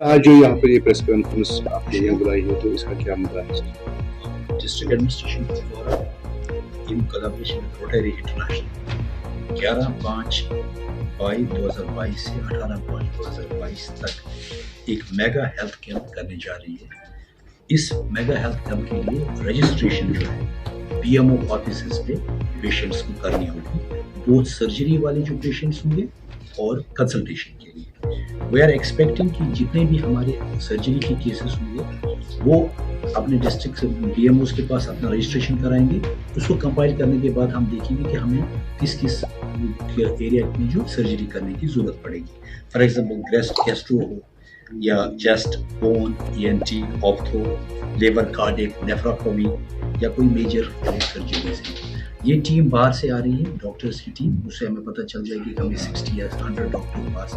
आज जो यहाँ पर ये प्रेस कॉन्फ्रेंस आपने यहाँ बुलाई है तो इसका क्या मुद्दा है? डिस्ट्रिक्ट एडमिनिस्ट्रेशन के द्वारा in collaboration with rotary international 11/5/2022 से 18/5/2022 तक एक मेगा हेल्थ कैंप करने जा रही है। इस मेगा हेल्थ कैंप के लिए रजिस्ट्रेशन जो है पीएमओ ऑफिसेज पे पेशेंट्स को करनी होगी, बोथ सर्जरी वाले जो पेशेंट्स होंगे और कंसल्टेशन के लिए। वी आर एक्सपेक्टिंग कि जितने भी हमारे सर्जरी के केसेस होंगे वो अपने डिस्ट्रिक्ट डीएमओस के पास अपना रजिस्ट्रेशन कराएंगे। उसको कंपाइल करने के बाद हम देखेंगे कि हमें किस किस एरिया में जो सर्जरी करने की जरूरत पड़ेगी। फॉर एग्जाम्पल ब्रेस्ट गैस्ट्रो हो या chest, bone, ENT, ortho, labour, cardiac, nephrotomy या कोई मेजर सर्जरीज है। ये टीम बाहर से आ रही है, डॉक्टर्स की टीम। उससे हमें पता चल जाएगी कि हमें 60 या 100 डॉक्टर पास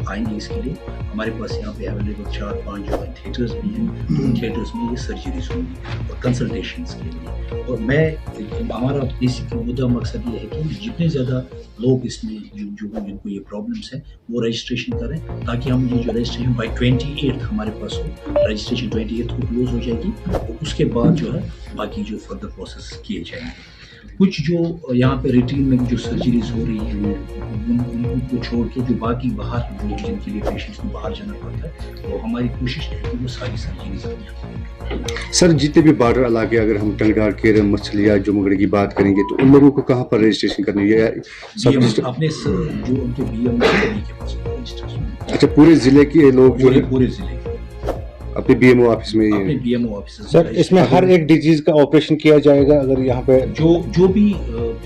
आएंगे इसके लिए। हमारे पास यहाँ पे अवेलेबल 4-5 जो है थिएटर्स भी हैं, तो उन थिएटर्स में ये सर्जरीज होंगी और कंसल्टेशंस के लिए। और हमारा बेसिक मुद्दा मकसद ये है कि जितने ज़्यादा लोग इसमें जिनको ये प्रॉब्लम्स है वो रजिस्ट्रेशन करें, ताकि हम ये जो रजिस्ट्रेशन बाई 28 हमारे पास हो, रजिस्ट्रेशन 28 को क्लोज हो जाएगी और उसके बाद जो है बाकी जो फर्दर प्रोसेस किए जाएंगे। कुछ जो यहाँ पे रूटीन में जो सर्जरीज हो रही है उनको छोड़ के जो बाकी बाहर जो जिनके लिए पेशेंट्स को बाहर जाना पड़ता है, तो हमारी कोशिश है कि वो सारी सर्जरीज। सर, जितने भी बॉर्डर इलाके, अगर हम टंगडार, केरल, मछलिया, जम्मूगढ़ की बात करेंगे तो उन लोगों को कहाँ पर रजिस्ट्रेशन करनी है? अपने जो उनके बीएम के पास रजिस्ट्रेशन। अच्छा, पूरे जिले के लोग जो है पूरे जिले अपने बीएमओ ऑफिस में अपने बीएमओ ऑफिस। सर, इसमें हर एक डिजीज का ऑपरेशन किया जाएगा? अगर यहाँ पे जो भी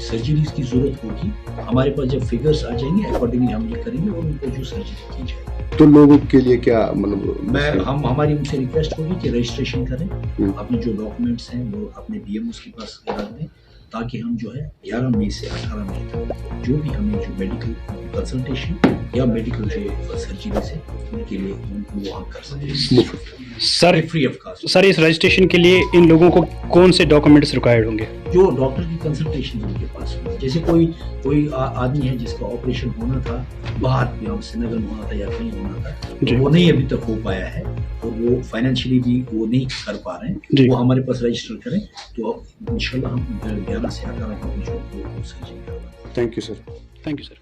सर्जरीज की जरूरत होगी हमारे पास जब फिगर्स आ जाएंगे अकॉर्डिंगली हम ये करेंगे और उनको जो सर्जरी की जाएगी। तो लोगों के लिए क्या मतलब हमारी उनसे रिक्वेस्ट होगी कि रजिस्ट्रेशन करें, अपने जो डॉक्यूमेंट्स हैं वो अपने बीएमओ के पास रख दें, ताकि हम जो है 11 मई से 18 मई तक जो भी हमें जो मेडिकल कंसल्टेशन या मेडिकल जो सर्जरी है उनके लिए उनको हम कर सकते sir free of cost. Sir, इस रजिस्ट्रेशन के लिए इन लोगों को कौन से डॉक्यूमेंट्स रिक्वायर्ड होंगे? जो डॉक्टर की कंसल्टेशन उनके पास होगी। जैसे कोई आदमी है जिसका ऑपरेशन होना था बाहर या श्रीनगर में होना था या कहीं होना था, तो वो नहीं अभी तक हो पाया है और वो फाइनेंशियली भी वो नहीं कर पा रहे हैं, वो हमारे पास रजिस्टर करें तो इंशाल्लाह हम 11 से 18 के बीच में सर्जरी करवाएं। Thank you sir. Thank you sir.